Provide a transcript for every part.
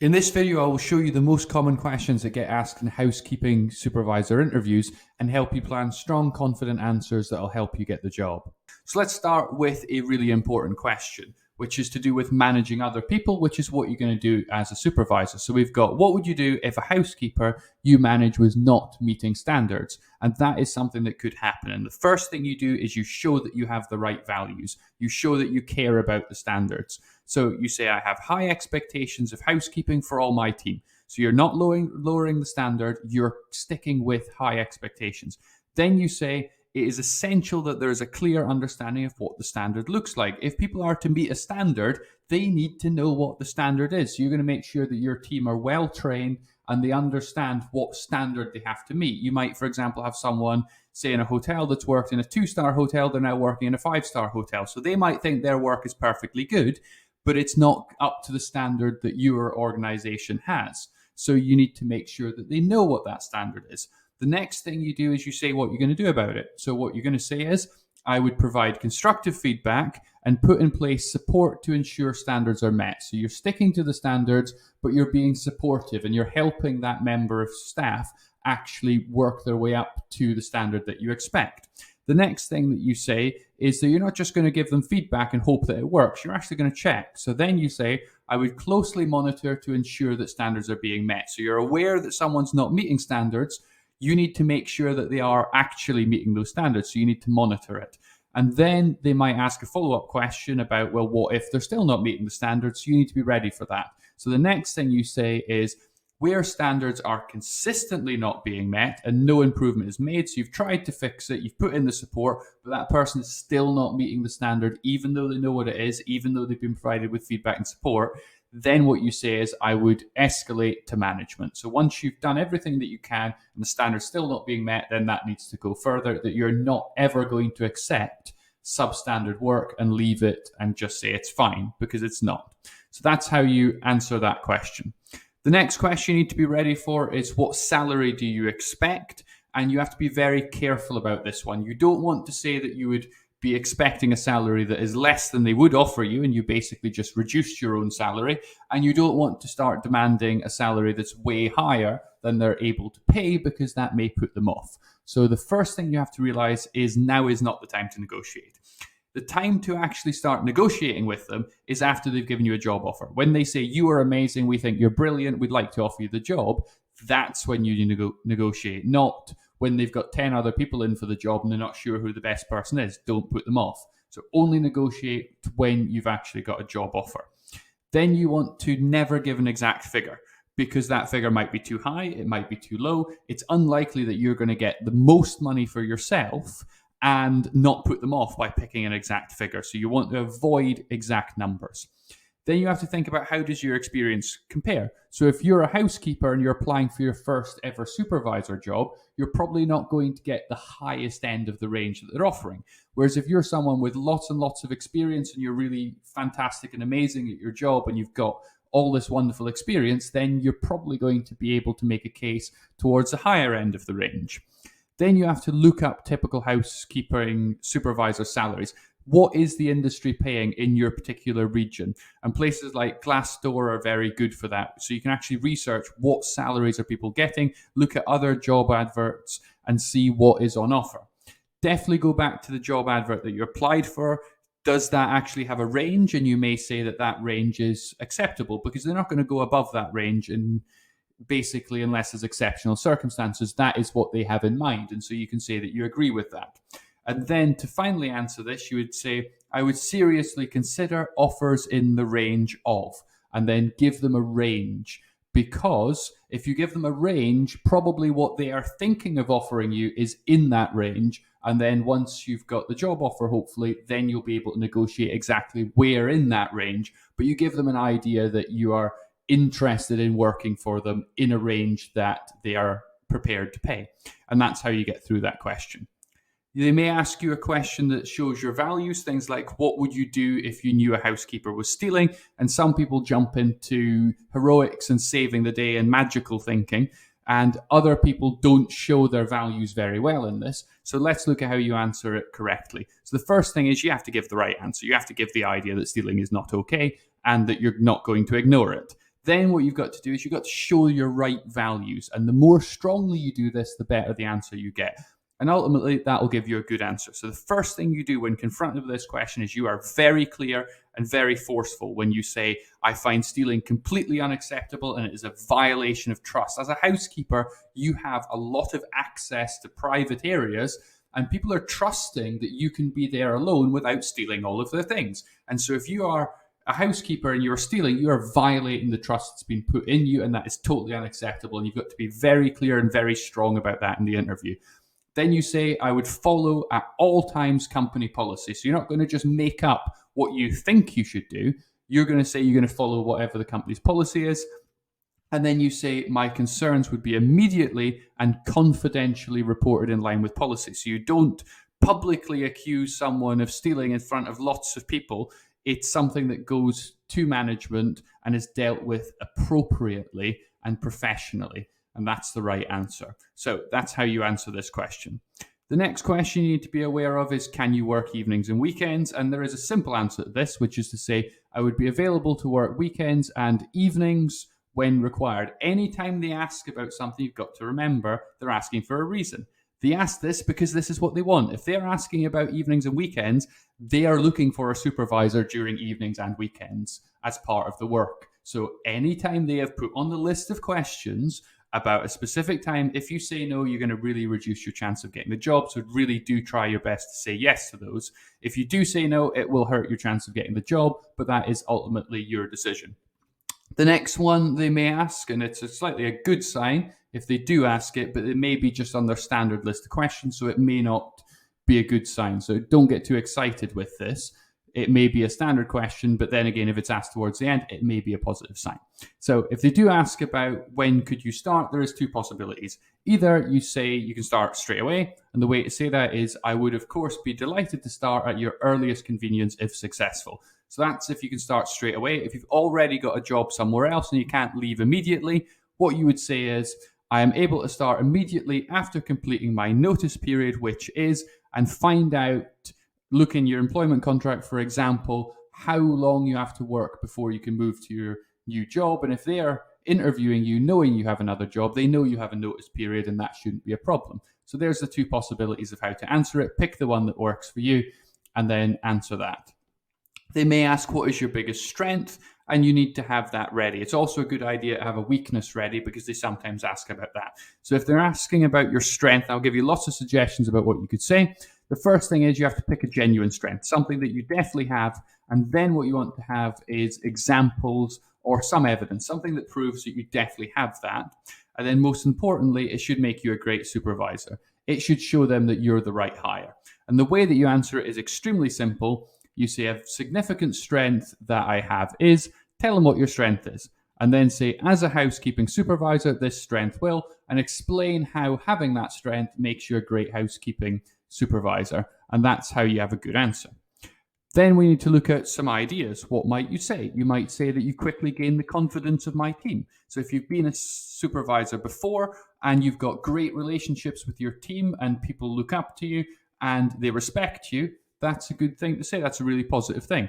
In this video, I will show you the most common questions that get asked in housekeeping supervisor interviews and help you plan strong, confident answers that will help you get the job. So let's start with a really important question, which is to do with managing other people, which is what you're going to do as a supervisor. So we've got, what would you do if a housekeeper you manage was not meeting standards? And that is something that could happen. And the first thing you do is you show that you have the right values. You show that you care about the standards. So you say, I have high expectations of housekeeping for all my team. So you're not lowering the standard, you're sticking with high expectations. Then you say, it is essential that there is a clear understanding of what the standard looks like. If people are to meet a standard, they need to know what the standard is. So you're going to make sure that your team are well trained and they understand what standard they have to meet. You might, for example, have someone, say in a hotel that's worked in a 2-star hotel, they're now working in a 5-star hotel. So they might think their work is perfectly good, but it's not up to the standard that your organization has. So you need to make sure that they know what that standard is. The next thing you do is you say what you're going to do about it. So what you're going to say is, I would provide constructive feedback and put in place support to ensure standards are met. So you're sticking to the standards, but you're being supportive and you're helping that member of staff actually work their way up to the standard that you expect. The next thing that you say is that you're not just going to give them feedback and hope that it works. You're actually going to check. So then you say, I would closely monitor to ensure that standards are being met. So you're aware that someone's not meeting standards. You need to make sure that they are actually meeting those standards. So you need to monitor it. And then they might ask a follow-up question about, well, what if they're still not meeting the standards? So you need to be ready for that. So the next thing you say is, where standards are consistently not being met and no improvement is made, so you've tried to fix it, you've put in the support, but that person is still not meeting the standard, even though they know what it is, even though they've been provided with feedback and support, then what you say is, I would escalate to management. So once you've done everything that you can and the standard's still not being met, then that needs to go further, that you're not ever going to accept substandard work and leave it and just say it's fine, because it's not. So that's how you answer that question. The next question you need to be ready for is, what salary do you expect? And you have to be very careful about this one. You don't want to say that you would be expecting a salary that is less than they would offer you, and you basically just reduced your own salary. And you don't want to start demanding a salary that's way higher than they're able to pay, because that may put them off. So the first thing you have to realize is, now is not the time to negotiate. The time to actually start negotiating with them is after they've given you a job offer. When they say, you are amazing, we think you're brilliant, we'd like to offer you the job, that's when you negotiate, not when they've got 10 other people in for the job and they're not sure who the best person is. Don't put them off. So only negotiate when you've actually got a job offer. Then you want to never give an exact figure, because that figure might be too high, it might be too low. It's unlikely that you're going to get the most money for yourself and not put them off by picking an exact figure. So you want to avoid exact numbers. Then you have to think about, how does your experience compare? So if you're a housekeeper and you're applying for your first ever supervisor job, you're probably not going to get the highest end of the range that they're offering. Whereas if you're someone with lots and lots of experience and you're really fantastic and amazing at your job and you've got all this wonderful experience, then you're probably going to be able to make a case towards the higher end of the range. Then you have to look up typical housekeeping supervisor salaries. What is the industry paying in your particular region? And places like Glassdoor are very good for that. So you can actually research what salaries are people getting, look at other job adverts and see what is on offer. Definitely go back to the job advert that you applied for. Does that actually have a range? And you may say that that range is acceptable, because they're not going to go above that range, and basically, unless there's exceptional circumstances, that is what they have in mind. And so you can say that you agree with that. And then to finally answer this, you would say, I would seriously consider offers in the range of, and then give them a range. Because if you give them a range, probably what they are thinking of offering you is in that range. And then once you've got the job offer, hopefully, then you'll be able to negotiate exactly where in that range. But you give them an idea that you are interested in working for them in a range that they are prepared to pay. And that's how you get through that question. They may ask you a question that shows your values, things like, what would you do if you knew a housekeeper was stealing? And some people jump into heroics and saving the day and magical thinking, and other people don't show their values very well in this. So let's look at how you answer it correctly. So the first thing is, you have to give the right answer. You have to give the idea that stealing is not okay and that you're not going to ignore it. Then what you've got to do is you've got to show your right values. And the more strongly you do this, the better the answer you get. And ultimately, that will give you a good answer. So the first thing you do when confronted with this question is you are very clear and very forceful when you say, I find stealing completely unacceptable and it is a violation of trust. As a housekeeper, you have a lot of access to private areas and people are trusting that you can be there alone without stealing all of their things. And so if you are a housekeeper and you're stealing, you are violating the trust that's been put in you, and that is totally unacceptable. And you've got to be very clear and very strong about that in the interview. Then you say, I would follow at all times company policy. So you're not going to just make up what you think you should do. You're going to say you're going to follow whatever the company's policy is. And then you say, my concerns would be immediately and confidentially reported in line with policy. So you don't publicly accuse someone of stealing in front of lots of people. It's something that goes to management and is dealt with appropriately and professionally. And that's the right answer. So that's how you answer this question. The next question you need to be aware of is, can you work evenings and weekends? And there is a simple answer to this, which is to say, I would be available to work weekends and evenings when required. Anytime they ask about something, you've got to remember they're asking for a reason. They ask this because this is what they want. If they're asking about evenings and weekends, they are looking for a supervisor during evenings and weekends as part of the work. So anytime they have put on the list of questions about a specific time, if you say no, you're going to really reduce your chance of getting the job. So really do try your best to say yes to those. If you do say no, it will hurt your chance of getting the job, but that is ultimately your decision. The next one they may ask, and it's slightly a good sign if they do ask it, but it may be just on their standard list of questions, so it may not be a good sign. So don't get too excited with this. It may be a standard question, but then again, if it's asked towards the end, it may be a positive sign. So if they do ask about when could you start, there is two possibilities. Either you say you can start straight away, and the way to say that is, I would of course be delighted to start at your earliest convenience if successful. So that's if you can start straight away. If you've already got a job somewhere else and you can't leave immediately, what you would say is, I am able to start immediately after completing my notice period, which is, and find out, look in your employment contract, for example, how long you have to work before you can move to your new job. And if they are interviewing you knowing you have another job, they know you have a notice period and that shouldn't be a problem. So there's the two possibilities of how to answer it. Pick the one that works for you and then answer that. They may ask, what is your biggest strength? And you need to have that ready. It's also a good idea to have a weakness ready because they sometimes ask about that. So if they're asking about your strength, I'll give you lots of suggestions about what you could say. The first thing is you have to pick a genuine strength, something that you definitely have. And then what you want to have is examples or some evidence, something that proves that you definitely have that. And then most importantly, it should make you a great supervisor. It should show them that you're the right hire. And the way that you answer it is extremely simple. You say, a significant strength that I have is, tell them what your strength is. And then say, as a housekeeping supervisor, this strength will, and explain how having that strength makes you a great housekeeping supervisor. And that's how you have a good answer. Then we need to look at some ideas. What might you say? You might say that you quickly gain the confidence of my team. So if you've been a supervisor before and you've got great relationships with your team and people look up to you and they respect you, that's a good thing to say. That's a really positive thing.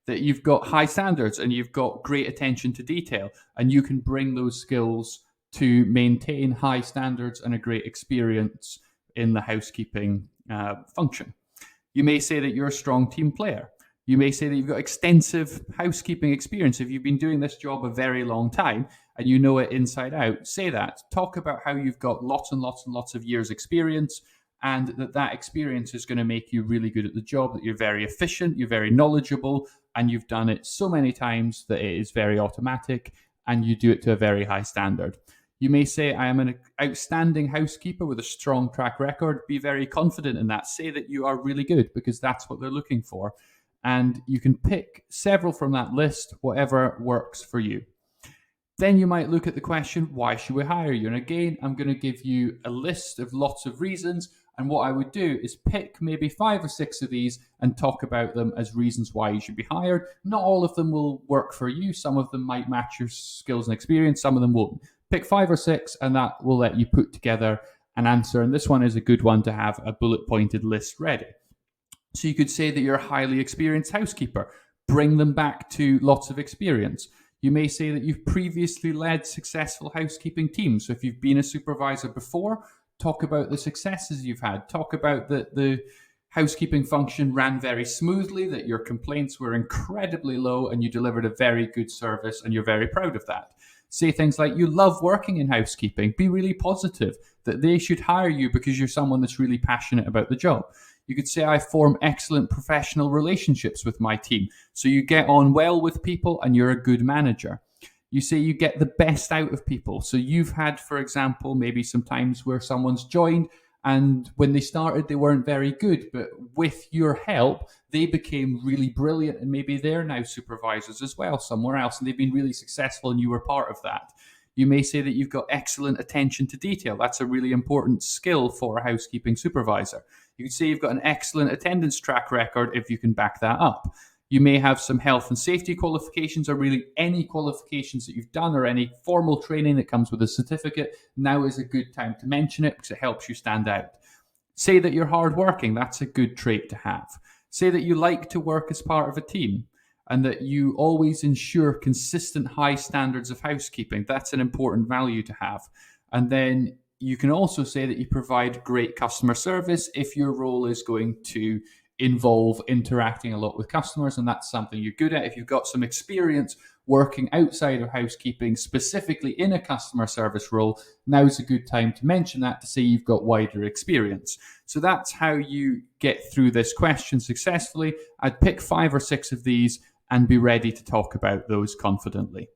That you've got high standards and you've got great attention to detail and you can bring those skills to maintain high standards and a great experience in the housekeeping function. You may say that you're a strong team player. You may say that you've got extensive housekeeping experience. If you've been doing this job a very long time and you know it inside out, say that. Talk about how you've got lots and lots and lots of years experience and that experience is going to make you really good at the job, that you're very efficient, you're very knowledgeable, and you've done it so many times that it is very automatic and you do it to a very high standard. You may say, I am an outstanding housekeeper with a strong track record. Be very confident in that. Say that you are really good because that's what they're looking for. And you can pick several from that list, whatever works for you. Then you might look at the question, why should we hire you? And again, I'm going to give you a list of lots of reasons. And what I would do is pick maybe 5 or 6 of these and talk about them as reasons why you should be hired. Not all of them will work for you. Some of them might match your skills and experience. Some of them won't. Pick 5 or 6 and that will let you put together an answer. And this one is a good one to have a bullet pointed list ready. So you could say that you're a highly experienced housekeeper. Bring them back to lots of experience. You may say that you've previously led successful housekeeping teams. So if you've been a supervisor before, talk about the successes you've had. Talk about that the housekeeping function ran very smoothly, that your complaints were incredibly low, and you delivered a very good service, and you're very proud of that. Say things like, you love working in housekeeping. Be really positive that they should hire you because you're someone that's really passionate about the job. You could say, I form excellent professional relationships with my team. So you get on well with people and you're a good manager. You say you get the best out of people. So you've had, for example, maybe some times where someone's joined and when they started, they weren't very good. But with your help, they became really brilliant. And maybe they're now supervisors as well somewhere else. And they've been really successful and you were part of that. You may say that you've got excellent attention to detail. That's a really important skill for a housekeeping supervisor. You could say you've got an excellent attendance track record if you can back that up. You may have some health and safety qualifications, or really any qualifications that you've done or any formal training that comes with a certificate. Now is a good time to mention it because it helps you stand out. Say that you're hardworking. That's a good trait to have. Say that you like to work as part of a team and that you always ensure consistent high standards of housekeeping. That's an important value to have. And then you can also say that you provide great customer service if your role is going to involve interacting a lot with customers, and that's something you're good at. If you've got some experience working outside of housekeeping, specifically in a customer service role, now's a good time to mention that, to say you've got wider experience. So that's how you get through this question successfully. I'd pick 5 or 6 of these and be ready to talk about those confidently.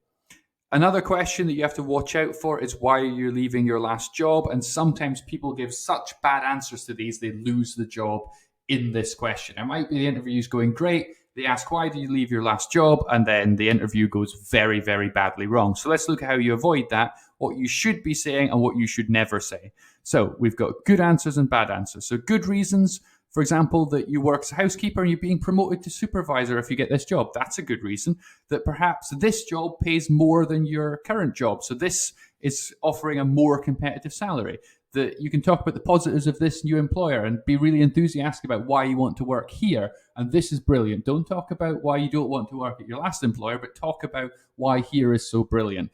Another question that you have to watch out for is, why are you leaving your last job? And sometimes people give such bad answers to these, they lose the job in this question. It might be the interview's going great. They ask, why did you leave your last job? And then the interview goes very, very badly wrong. So let's look at how you avoid that, what you should be saying and what you should never say. So we've got good answers and bad answers. So good reasons, for example, that you work as a housekeeper and you're being promoted to supervisor if you get this job. That's a good reason. That perhaps this job pays more than your current job. So this is offering a more competitive salary. That you can talk about the positives of this new employer and be really enthusiastic about why you want to work here. And this is brilliant. Don't talk about why you don't want to work at your last employer, but talk about why here is so brilliant.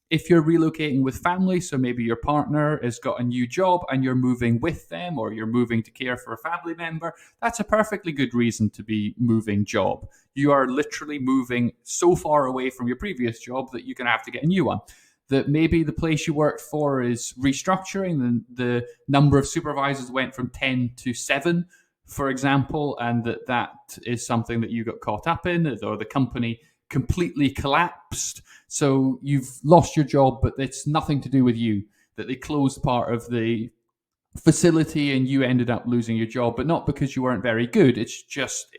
If you're relocating with family, so maybe your partner has got a new job and you're moving with them, or you're moving to care for a family member, that's a perfectly good reason to be moving job. You are literally moving so far away from your previous job that you're going to have to get a new one. That maybe the place you worked for is restructuring and the number of supervisors went from 10 to 7, for example, and that is something that you got caught up in, or the company completely collapsed. So you've lost your job, but it's nothing to do with you, that they closed part of the facility and you ended up losing your job, but not because you weren't very good. It's just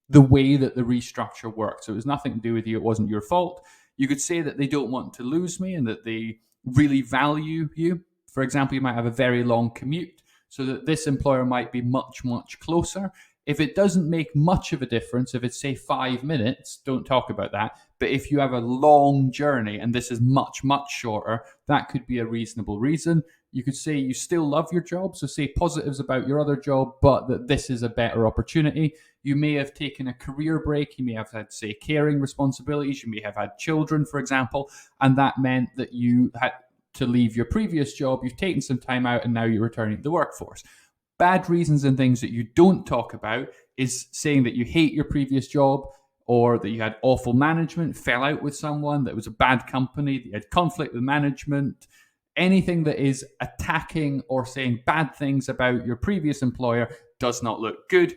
the way that the restructure worked. So it was nothing to do with you. It wasn't your fault. You could say that they don't want to lose me and that they really value you. For example, you might have a very long commute, so that this employer might be much, much closer. If it doesn't make much of a difference, if it's, say, 5 minutes, don't talk about that. But if you have a long journey and this is much, much shorter, that could be a reasonable reason. You could say you still love your job, so say positives about your other job, but that this is a better opportunity. You may have taken a career break. You may have had, say, caring responsibilities. You may have had children, for example, and that meant that you had to leave your previous job. You've taken some time out and now you're returning to the workforce. Bad reasons and things that you don't talk about is saying that you hate your previous job, or that you had awful management, fell out with someone, that it was a bad company, that you had conflict with management. Anything that is attacking or saying bad things about your previous employer does not look good.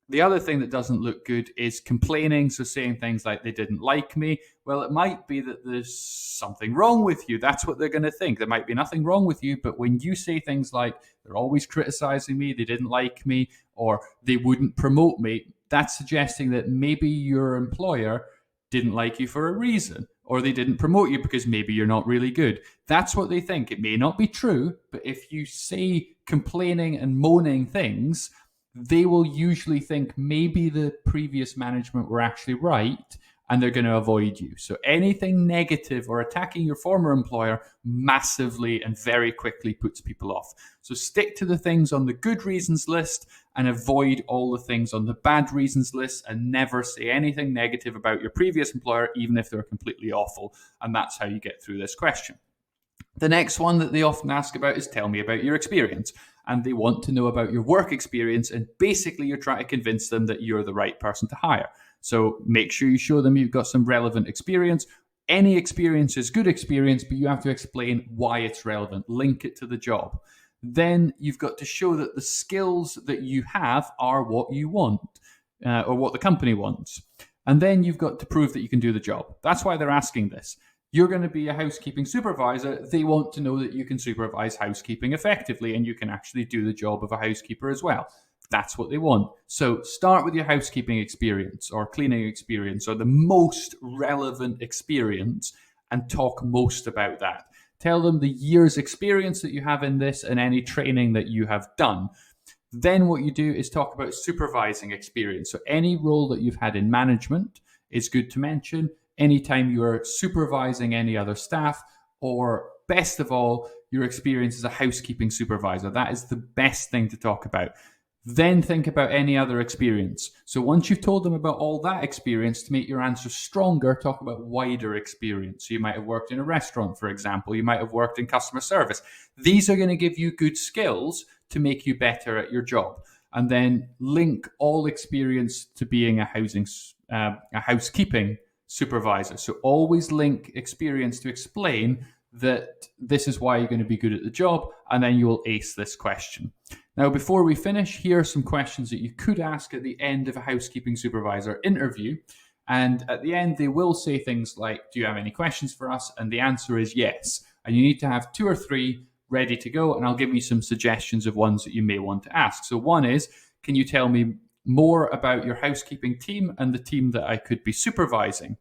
The other thing that doesn't look good is complaining, so saying things like, they didn't like me. Well, it might be that there's something wrong with you. That's what they're going to think. There might be nothing wrong with you, but when you say things like, they're always criticizing me, they didn't like me, or they wouldn't promote me, that's suggesting that maybe your employer didn't like you for a reason, or they didn't promote you because maybe you're not really good. That's what they think. It may not be true, but if you say complaining and moaning things, they will usually think maybe the previous management were actually right and they're going to avoid you. So anything negative or attacking your former employer massively and very quickly puts people off. So stick to the things on the good reasons list and avoid all the things on the bad reasons list, and never say anything negative about your previous employer, even if they're completely awful. And that's how you get through this question. The next one that they often ask about is, tell me about your experience. And they want to know about your work experience, and basically you're trying to convince them that you're the right person to hire. So make sure you show them you've got some relevant experience. Any experience is good experience, but you have to explain why it's relevant. Link it to the job. Then you've got to show that the skills that you have are what you want, or what the company wants. And then you've got to prove that you can do the job. That's why they're asking this. You're going to be a housekeeping supervisor. They want to know that you can supervise housekeeping effectively and you can actually do the job of a housekeeper as well. That's what they want. So start with your housekeeping experience or cleaning experience or the most relevant experience and talk most about that. Tell them the year's experience that you have in this and any training that you have done. Then what you do is talk about supervising experience. So any role that you've had in management is good to mention. Anytime you are supervising any other staff, or best of all, your experience as a housekeeping supervisor. That is the best thing to talk about. Then think about any other experience. So once you've told them about all that experience, to make your answer stronger, talk about wider experience. So you might have worked in a restaurant, for example. You might have worked in customer service. These are going to give you good skills to make you better at your job. And then link all experience to being a housekeeping supervisor. So always link experience to explain that this is why you're going to be good at the job, and then you will ace this question. Now, before we finish, here are some questions that you could ask at the end of a housekeeping supervisor interview. And at the end, they will say things like, do you have any questions for us? And the answer is yes. And you need to have 2 or 3 ready to go. And I'll give you some suggestions of ones that you may want to ask. So one is, can you tell me more about your housekeeping team and the team that I could be supervising?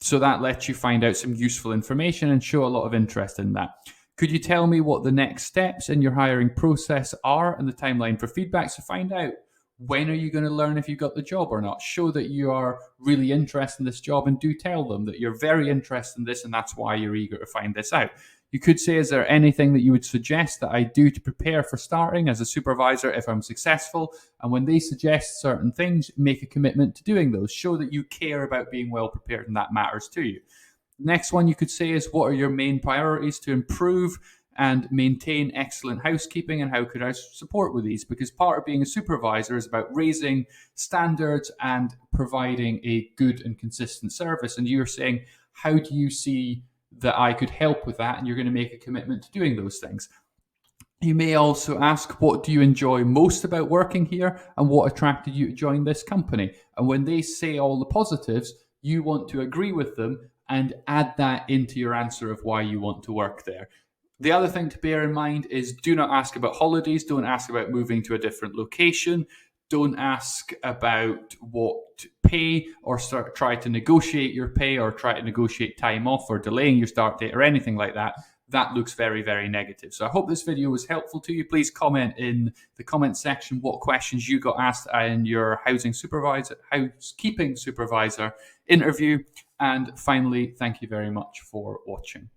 So that lets you find out some useful information and show a lot of interest in that. Could you tell me what the next steps in your hiring process are and the timeline for feedback? So find out, when are you going to learn if you got the job or not? Show that you are really interested in this job, and do tell them that you're very interested in this and that's why you're eager to find this out. You could say, is there anything that you would suggest that I do to prepare for starting as a supervisor if I'm successful? And when they suggest certain things, make a commitment to doing those. Show that you care about being well prepared and that matters to you. Next one you could say is, what are your main priorities to improve and maintain excellent housekeeping, and how could I support with these? Because part of being a supervisor is about raising standards and providing a good and consistent service. And you're saying, how do you see that I could help with that? And you're going to make a commitment to doing those things. You may also ask, what do you enjoy most about working here and what attracted you to join this company? And when they say all the positives, you want to agree with them and add that into your answer of why you want to work there. The other thing to bear in mind is, do not ask about holidays. Don't ask about moving to a different location. Don't ask about what pay, or try to negotiate your pay, or try to negotiate time off or delaying your start date or anything like that. That looks very, very negative. So I hope this video was helpful to you. Please comment in the comment section what questions you got asked in your housekeeping supervisor interview. And finally, thank you very much for watching.